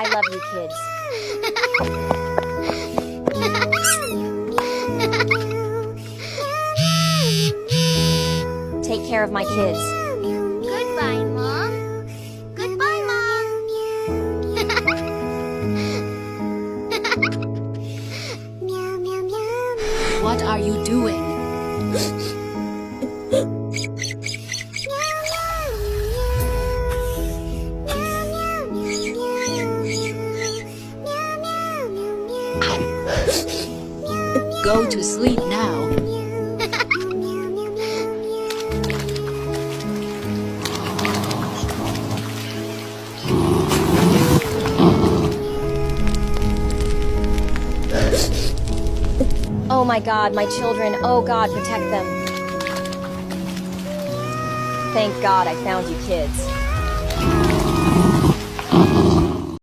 I love you kids. Take care of my kids. Goodbye, Mom. Goodbye, Mom. What are you doing? Go to sleep now. Oh my God, my children. Oh God, protect them. Thank God I found you kids.